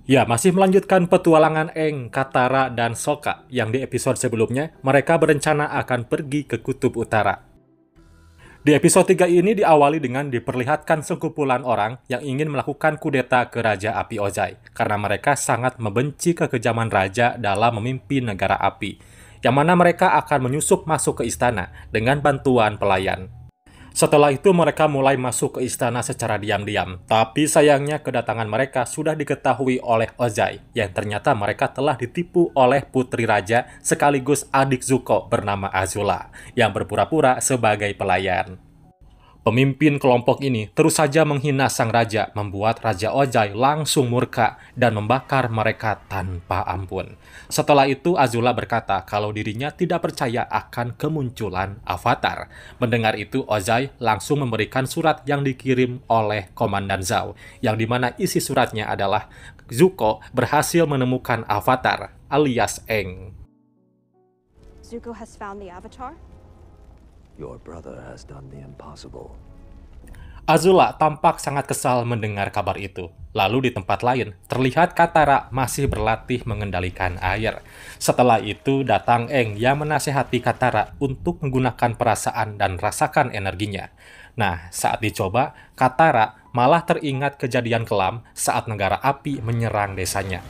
Ya, masih melanjutkan petualangan Aang, Katara, dan Sokka yang di episode sebelumnya mereka berencana akan pergi ke Kutub Utara. Di episode 3 ini diawali dengan diperlihatkan sekumpulan orang yang ingin melakukan kudeta ke Raja Api Ozai karena mereka sangat membenci kekejaman Raja dalam memimpin negara api, yang mana mereka akan menyusup masuk ke istana dengan bantuan pelayan. Setelah itu mereka mulai masuk ke istana secara diam-diam, tapi sayangnya kedatangan mereka sudah diketahui oleh Ozai, yang ternyata mereka telah ditipu oleh putri raja sekaligus adik Zuko bernama Azula, yang berpura-pura sebagai pelayan. Pemimpin kelompok ini terus saja menghina sang raja, membuat Raja Ozai langsung murka dan membakar mereka tanpa ampun. Setelah itu Azula berkata kalau dirinya tidak percaya akan kemunculan Avatar. Mendengar itu Ozai langsung memberikan surat yang dikirim oleh Komandan Zhao, yang dimana isi suratnya adalah Zuko berhasil menemukan Avatar alias Aang. Zuko has found the Avatar? Your brother has done the impossible. Azula tampak sangat kesal mendengar kabar itu. Lalu di tempat lain, terlihat Katara masih berlatih mengendalikan air. Setelah itu datang Aang yang menasehati Katara untuk menggunakan perasaan dan rasakan energinya. Nah, saat dicoba, Katara malah teringat kejadian kelam saat negara api menyerang desanya.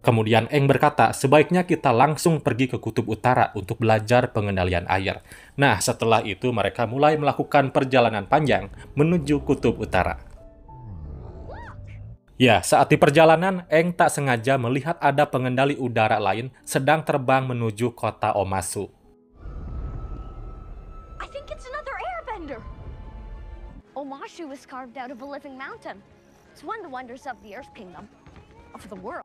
Kemudian Aang berkata, sebaiknya kita langsung pergi ke Kutub Utara untuk belajar pengendalian air. Nah, setelah itu mereka mulai melakukan perjalanan panjang menuju Kutub Utara. Ya, saat di perjalanan, Aang tak sengaja melihat ada pengendali udara lain sedang terbang menuju kota Omasu. I think it's another airbender. Omashu was carved out of a living mountain. It's one of the wonders of the Earth Kingdom, of the world.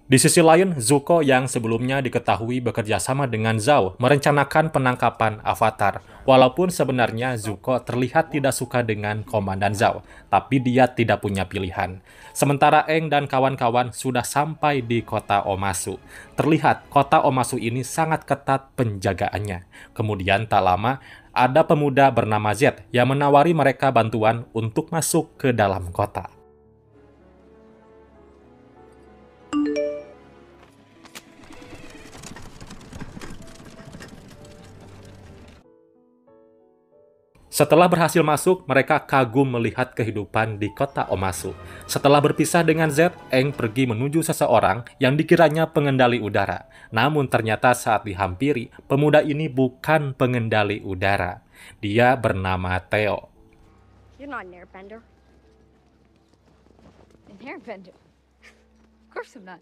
Di sisi lain, Zuko yang sebelumnya diketahui bekerja sama dengan Zhao merencanakan penangkapan Avatar. Walaupun sebenarnya Zuko terlihat tidak suka dengan Komandan Zhao, tapi dia tidak punya pilihan. Sementara Aang dan kawan-kawan sudah sampai di kota Omasu. Terlihat kota Omasu ini sangat ketat penjagaannya. Kemudian tak lama, ada pemuda bernama Z yang menawari mereka bantuan untuk masuk ke dalam kota. Setelah berhasil masuk, mereka kagum melihat kehidupan di kota Omasu. Setelah berpisah dengan Z, Aang pergi menuju seseorang yang dikiranya pengendali udara. Namun ternyata saat dihampiri, pemuda ini bukan pengendali udara. Dia bernama Theo. You're not an airbender. An airbender? Of course I'm not.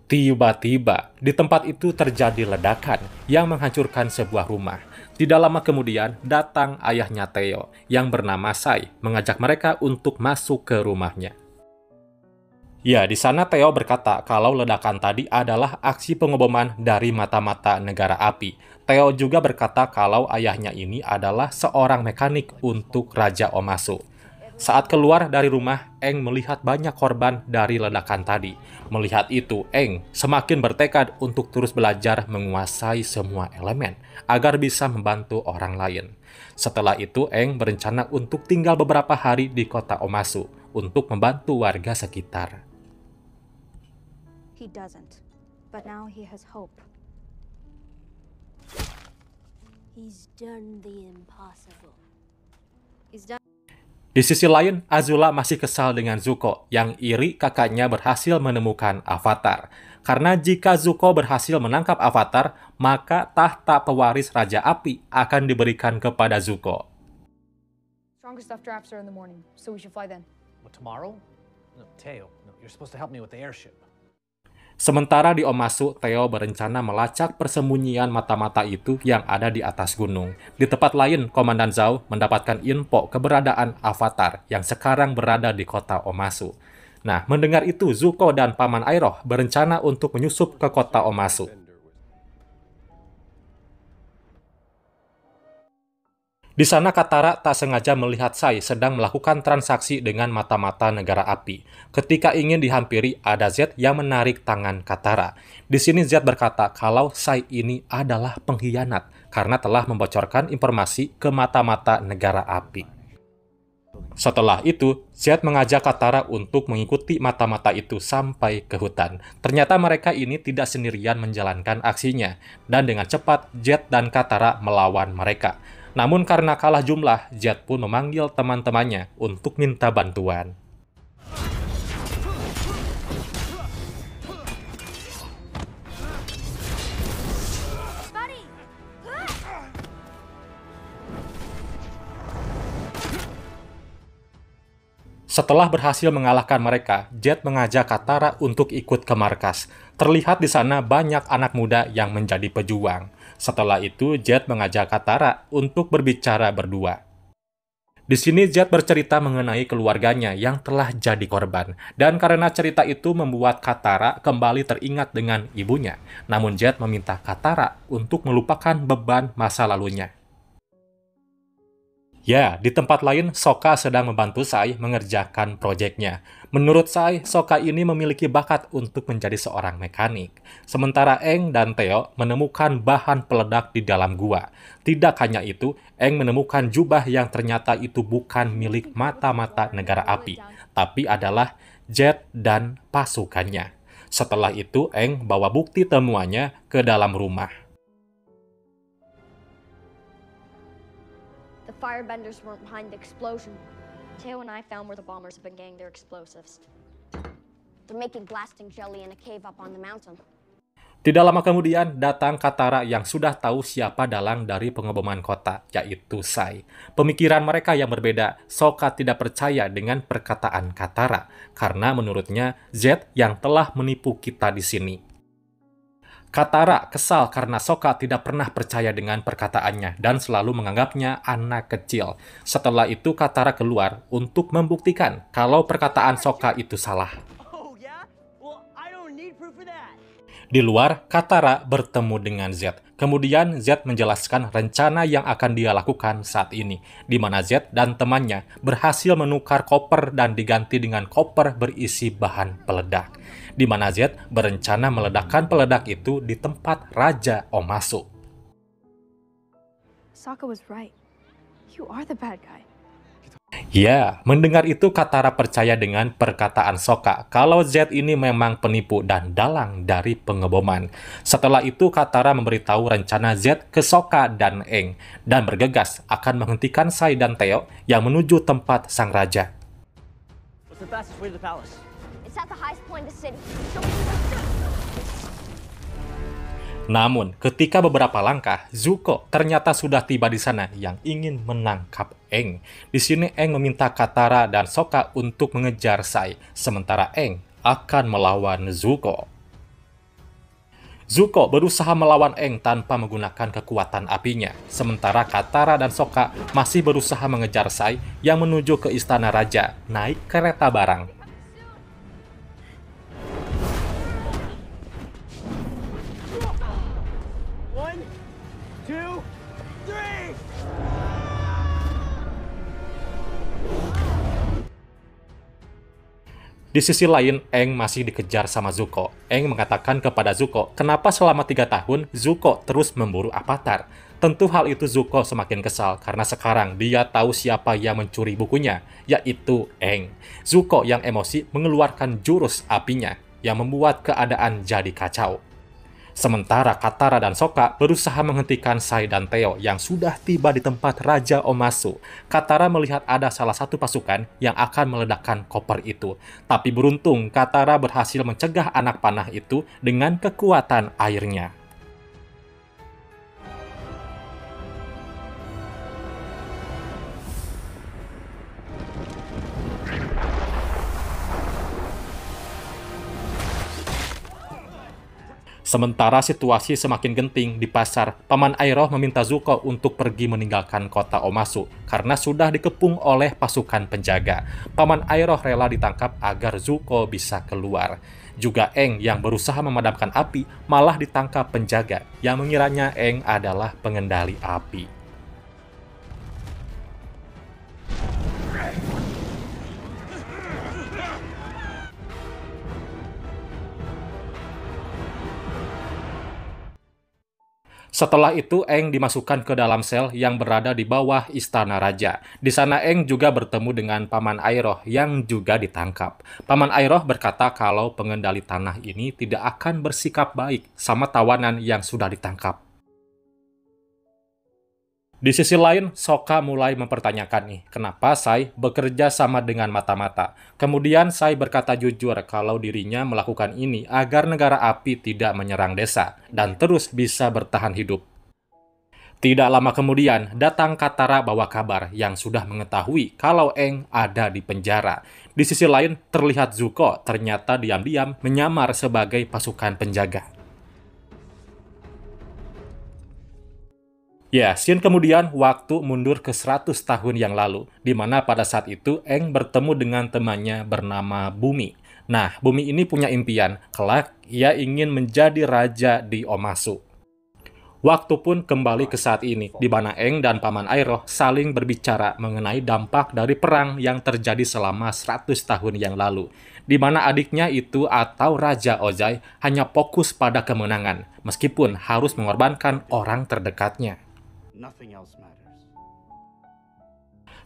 Tiba-tiba, di tempat itu terjadi ledakan yang menghancurkan sebuah rumah. Tidak lama kemudian, datang ayahnya Theo yang bernama Sai, mengajak mereka untuk masuk ke rumahnya. Ya, di sana Theo berkata kalau ledakan tadi adalah aksi pengeboman dari mata-mata negara api. Theo juga berkata kalau ayahnya ini adalah seorang mekanik untuk Raja Omasu. Saat keluar dari rumah, Aang melihat banyak korban dari ledakan tadi. Melihat itu, Aang semakin bertekad untuk terus belajar menguasai semua elemen agar bisa membantu orang lain. Setelah itu, Aang berencana untuk tinggal beberapa hari di kota Omasu untuk membantu warga sekitar. He doesn't. But now he has hope. He's done the impossible. He's done. Di sisi lain, Azula masih kesal dengan Zuko yang iri kakaknya berhasil menemukan Avatar. Karena jika Zuko berhasil menangkap Avatar, maka tahta pewaris Raja Api akan diberikan kepada Zuko. Strongest stuff drafts are in the morning, so we should fly then. What, tomorrow? No, Teo, no, you're supposed to help me with the airship. Sementara di Omasu, Theo berencana melacak persembunyian mata-mata itu yang ada di atas gunung. Di tempat lain, Komandan Zhao mendapatkan info keberadaan Avatar yang sekarang berada di kota Omasu. Nah, mendengar itu, Zuko dan Paman Iroh berencana untuk menyusup ke kota Omasu. Di sana Katara tak sengaja melihat Sai sedang melakukan transaksi dengan mata-mata negara api. Ketika ingin dihampiri, ada Z yang menarik tangan Katara. Di sini Z berkata kalau Sai ini adalah pengkhianat karena telah membocorkan informasi ke mata-mata negara api. Setelah itu, Z mengajak Katara untuk mengikuti mata-mata itu sampai ke hutan. Ternyata mereka ini tidak sendirian menjalankan aksinya, dan dengan cepat Z dan Katara melawan mereka. Namun karena kalah jumlah, Z pun memanggil teman-temannya untuk minta bantuan. Setelah berhasil mengalahkan mereka, Z mengajak Katara untuk ikut ke markas. Terlihat di sana banyak anak muda yang menjadi pejuang. Setelah itu, Z mengajak Katara untuk berbicara berdua. Di sini Z bercerita mengenai keluarganya yang telah jadi korban. Dan karena cerita itu membuat Katara kembali teringat dengan ibunya. Namun Z meminta Katara untuk melupakan beban masa lalunya. Ya, di tempat lain, Sokka sedang membantu Sai mengerjakan proyeknya. Menurut Sai, Sokka ini memiliki bakat untuk menjadi seorang mekanik. Sementara Aang dan Theo menemukan bahan peledak di dalam gua. Tidak hanya itu, Aang menemukan jubah yang ternyata itu bukan milik mata-mata negara api, tapi adalah Jet dan pasukannya. Setelah itu, Aang bawa bukti temuannya ke dalam rumah. The firebenders weren't behind the explosion. Teo and I found where the bombers have been getting their explosives. They're making blasting jelly in a cave up on the mountain. Tidak lama kemudian, datang Katara yang sudah tahu siapa dalang dari pengeboman kota, yaitu Sai. Pemikiran mereka yang berbeda, Sokka tidak percaya dengan perkataan Katara, karena menurutnya Z yang telah menipu kita di sini. Katara kesal karena Sokka tidak pernah percaya dengan perkataannya dan selalu menganggapnya anak kecil. Setelah itu Katara keluar untuk membuktikan kalau perkataan Sokka itu salah. Di luar, Katara bertemu dengan Z. Kemudian Z menjelaskan rencana yang akan dia lakukan saat ini, di mana Z dan temannya berhasil menukar koper dan diganti dengan koper berisi bahan peledak, di mana Z berencana meledakkan peledak itu di tempat Raja Omasu. Sokka was right. You are the bad guy. Ya, mendengar itu Katara percaya dengan perkataan Sokka kalau Z ini memang penipu dan dalang dari pengeboman. Setelah itu Katara memberitahu rencana Z ke Sokka dan Aang dan bergegas akan menghentikan Sai dan Theo yang menuju tempat sang raja. What's the fastest way to the palace? It's at the highest point in the city. Namun, ketika beberapa langkah, Zuko ternyata sudah tiba di sana yang ingin menangkap Aang. Di sini Aang meminta Katara dan Sokka untuk mengejar Sai, sementara Aang akan melawan Zuko. Zuko berusaha melawan Aang tanpa menggunakan kekuatan apinya, sementara Katara dan Sokka masih berusaha mengejar Sai yang menuju ke istana raja, naik kereta barang. Di sisi lain, Aang masih dikejar sama Zuko. Aang mengatakan kepada Zuko, kenapa selama 3 tahun Zuko terus memburu Avatar. Tentu hal itu Zuko semakin kesal karena sekarang dia tahu siapa yang mencuri bukunya, yaitu Aang. Zuko yang emosi mengeluarkan jurus apinya yang membuat keadaan jadi kacau. Sementara Katara dan Sokka berusaha menghentikan Sai dan Theo yang sudah tiba di tempat Raja Omasu. Katara melihat ada salah satu pasukan yang akan meledakkan koper itu. Tapi beruntung, Katara berhasil mencegah anak panah itu dengan kekuatan airnya. Sementara situasi semakin genting di pasar, Paman Iroh meminta Zuko untuk pergi meninggalkan kota Omasu karena sudah dikepung oleh pasukan penjaga. Paman Iroh rela ditangkap agar Zuko bisa keluar. Juga Aang yang berusaha memadamkan api malah ditangkap penjaga yang mengiranya Aang adalah pengendali api. Setelah itu, Aang dimasukkan ke dalam sel yang berada di bawah istana raja. Di sana Aang juga bertemu dengan Paman Iroh yang juga ditangkap. Paman Iroh berkata kalau pengendali tanah ini tidak akan bersikap baik sama tawanan yang sudah ditangkap. Di sisi lain, Sokka mulai mempertanyakan nih, kenapa Sai bekerja sama dengan mata-mata. Kemudian Sai berkata jujur kalau dirinya melakukan ini agar negara api tidak menyerang desa dan terus bisa bertahan hidup. Tidak lama kemudian, datang Katara bawa kabar yang sudah mengetahui kalau Aang ada di penjara. Di sisi lain, terlihat Zuko ternyata diam-diam menyamar sebagai pasukan penjaga. Ya, scene kemudian waktu mundur ke 100 tahun yang lalu, di mana pada saat itu Aang bertemu dengan temannya bernama Bumi. Nah, Bumi ini punya impian, kelak ia ingin menjadi raja di Omasu. Waktu pun kembali ke saat ini, di mana Aang dan Paman Iroh saling berbicara mengenai dampak dari perang yang terjadi selama 100 tahun yang lalu, di mana adiknya itu atau Raja Ozai hanya fokus pada kemenangan, meskipun harus mengorbankan orang terdekatnya.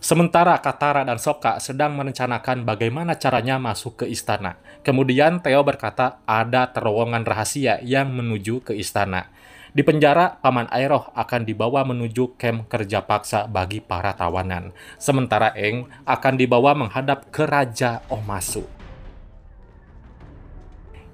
Sementara Katara dan Sokka sedang merencanakan bagaimana caranya masuk ke istana. Kemudian Theo berkata ada terowongan rahasia yang menuju ke istana. Di penjara, Paman Iroh akan dibawa menuju kamp kerja paksa bagi para tawanan. Sementara Aang akan dibawa menghadap ke Raja Omasu.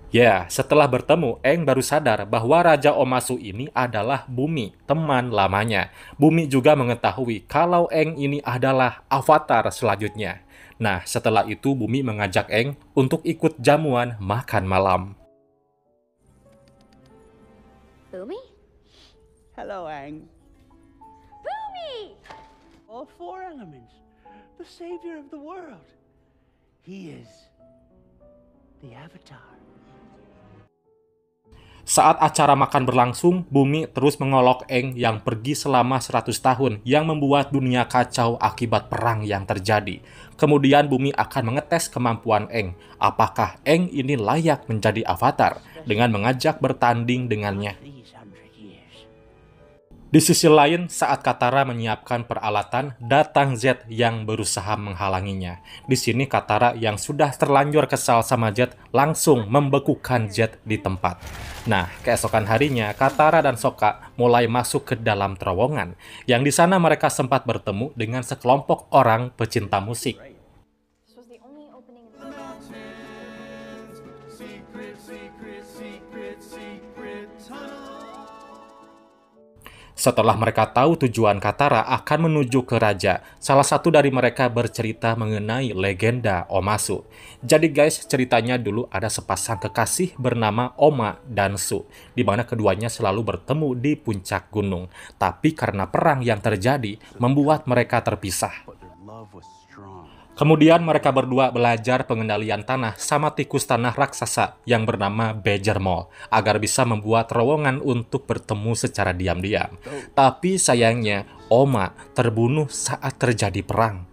Ya, setelah bertemu, Aang baru sadar bahwa Raja Omasu ini adalah Bumi, teman lamanya. Bumi juga mengetahui kalau Aang ini adalah avatar selanjutnya. Nah, setelah itu Bumi mengajak Aang untuk ikut jamuan makan malam. Boomy? Hello, Aang. Boomy! All four elements. The savior of the world. He is the Avatar. Saat acara makan berlangsung, Bumi terus mengolok Aang yang pergi selama 100 tahun yang membuat dunia kacau akibat perang yang terjadi. Kemudian Bumi akan mengetes kemampuan Aang. Apakah Aang ini layak menjadi avatar dengan mengajak bertanding dengannya. Di sisi lain, saat Katara menyiapkan peralatan, datang Zed yang berusaha menghalanginya. Di sini Katara yang sudah terlanjur kesal sama Zed langsung membekukan Zed di tempat. Nah, keesokan harinya, Katara dan Sokka mulai masuk ke dalam terowongan, yang di sana mereka sempat bertemu dengan sekelompok orang pecinta musik. This was the only opening. Setelah mereka tahu tujuan Katara akan menuju ke raja, salah satu dari mereka bercerita mengenai legenda Omasu. Jadi guys, ceritanya dulu ada sepasang kekasih bernama Oma dan Su, di mana keduanya selalu bertemu di puncak gunung. Tapi karena perang yang terjadi, membuat mereka terpisah. Kemudian mereka berdua belajar pengendalian tanah sama tikus tanah raksasa yang bernama Bejermol agar bisa membuat terowongan untuk bertemu secara diam-diam. Tapi sayangnya, Oma terbunuh saat terjadi perang.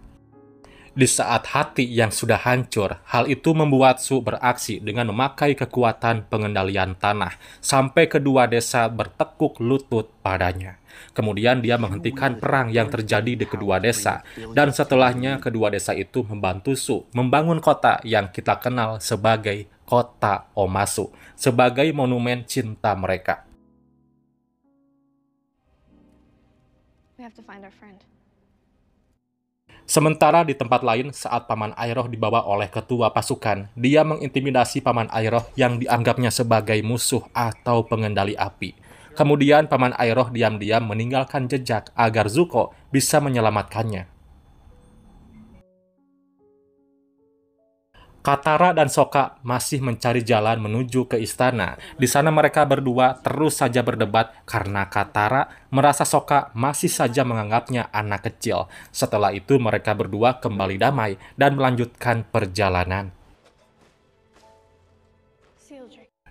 Di saat hati yang sudah hancur, hal itu membuat Su beraksi dengan memakai kekuatan pengendalian tanah sampai kedua desa bertekuk lutut padanya. Kemudian dia menghentikan perang yang terjadi di kedua desa, dan setelahnya kedua desa itu membantu Su membangun kota yang kita kenal sebagai Kota Omasu, sebagai monumen cinta mereka. We have to find our friend. Sementara di tempat lain, saat Paman Iroh dibawa oleh ketua pasukan, dia mengintimidasi Paman Iroh yang dianggapnya sebagai musuh atau pengendali api. Kemudian Paman Iroh diam-diam meninggalkan jejak agar Zuko bisa menyelamatkannya. Katara dan Sokka masih mencari jalan menuju ke istana. Di sana mereka berdua terus saja berdebat karena Katara merasa Sokka masih saja menganggapnya anak kecil. Setelah itu mereka berdua kembali damai dan melanjutkan perjalanan.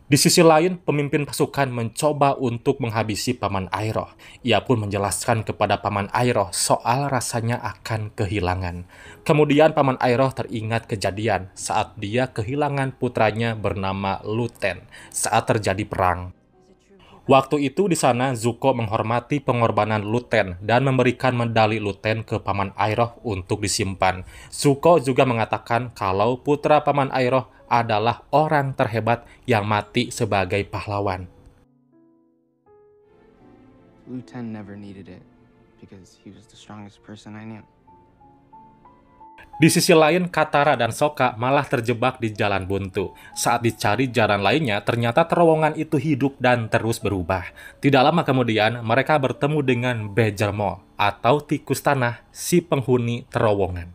Di sisi lain, pemimpin pasukan mencoba untuk menghabisi Paman Iroh. Ia pun menjelaskan kepada Paman Iroh soal rasanya akan kehilangan. Kemudian Paman Iroh teringat kejadian saat dia kehilangan putranya bernama Luten saat terjadi perang. Waktu itu di sana Zuko menghormati pengorbanan Luten dan memberikan medali Luten ke Paman Iroh untuk disimpan. Zuko juga mengatakan kalau putra Paman Iroh adalah orang terhebat yang mati sebagai pahlawan. Luten never needed it because he was the strongest person I knew. Di sisi lain, Katara dan Sokka malah terjebak di jalan buntu. Saat dicari jalan lainnya, ternyata terowongan itu hidup dan terus berubah. Tidak lama kemudian, mereka bertemu dengan Badger Mole atau tikus tanah, si penghuni terowongan.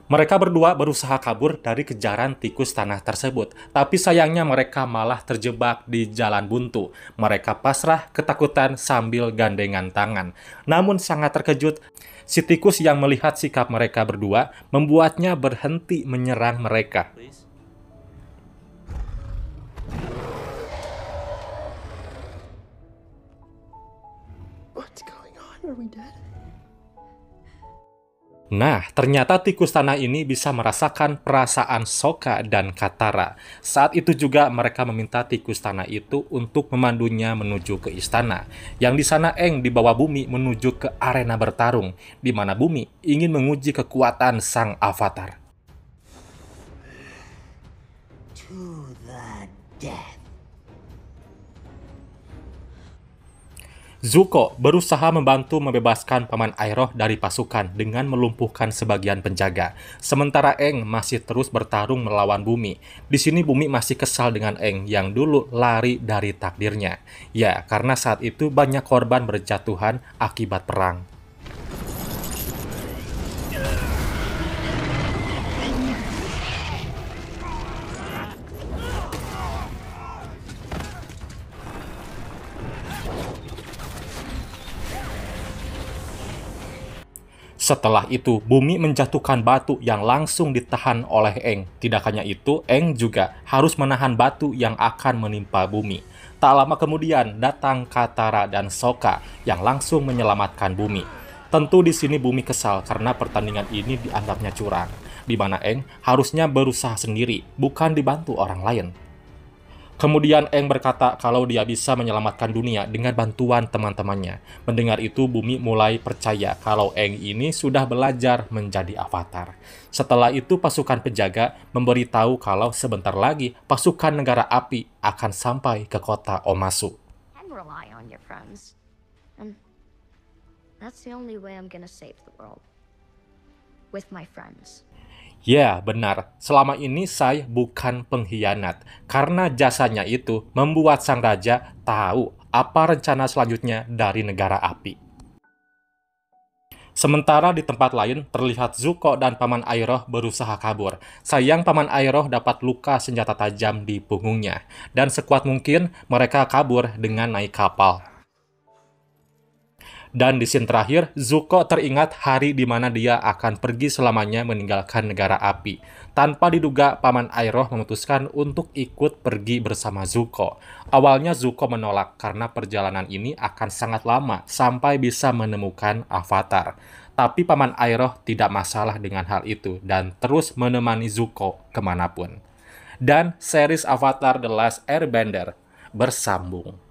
Mereka berdua berusaha kabur dari kejaran tikus tanah tersebut, tapi sayangnya mereka malah terjebak di jalan buntu. Mereka pasrah ketakutan sambil gandengan tangan. Namun sangat terkejut, si tikus yang melihat sikap mereka berdua membuatnya berhenti menyerang mereka. What's going on? Are we dead? Nah, ternyata tikus tanah ini bisa merasakan perasaan Sokka dan Katara. Saat itu juga mereka meminta tikus tanah itu untuk memandunya menuju ke istana. Yang di sana Aang dibawa Bumi menuju ke arena bertarung, di mana Bumi ingin menguji kekuatan sang avatar. To the death. Zuko berusaha membantu membebaskan Paman Iroh dari pasukan dengan melumpuhkan sebagian penjaga. Sementara Aang masih terus bertarung melawan Bumi. Di sini Bumi masih kesal dengan Aang yang dulu lari dari takdirnya. Ya, karena saat itu banyak korban berjatuhan akibat perang. Setelah itu, Bumi menjatuhkan batu yang langsung ditahan oleh Aang. Tidak hanya itu, Aang juga harus menahan batu yang akan menimpa Bumi. Tak lama kemudian, datang Katara dan Sokka yang langsung menyelamatkan Bumi. Tentu di sini Bumi kesal karena pertandingan ini dianggapnya curang, di mana Aang harusnya berusaha sendiri, bukan dibantu orang lain. Kemudian Aang berkata kalau dia bisa menyelamatkan dunia dengan bantuan teman-temannya. Mendengar itu, Bumi mulai percaya kalau Aang ini sudah belajar menjadi avatar. Setelah itu, pasukan penjaga memberitahu kalau sebentar lagi pasukan negara api akan sampai ke kota Omasu. And rely on your friends. And that's the only way I'm gonna save the world. With my friends. Ya, benar. Selama ini saya bukan pengkhianat. Karena jasanya itu membuat sang raja tahu apa rencana selanjutnya dari negara api. Sementara di tempat lain, terlihat Zuko dan Paman Iroh berusaha kabur. Sayang Paman Iroh dapat luka senjata tajam di punggungnya. Dan sekuat mungkin mereka kabur dengan naik kapal. Dan di scene terakhir, Zuko teringat hari di mana dia akan pergi selamanya meninggalkan negara api. Tanpa diduga, Paman Iroh memutuskan untuk ikut pergi bersama Zuko. Awalnya Zuko menolak karena perjalanan ini akan sangat lama sampai bisa menemukan avatar. Tapi Paman Iroh tidak masalah dengan hal itu dan terus menemani Zuko kemanapun. Dan series Avatar The Last Airbender bersambung.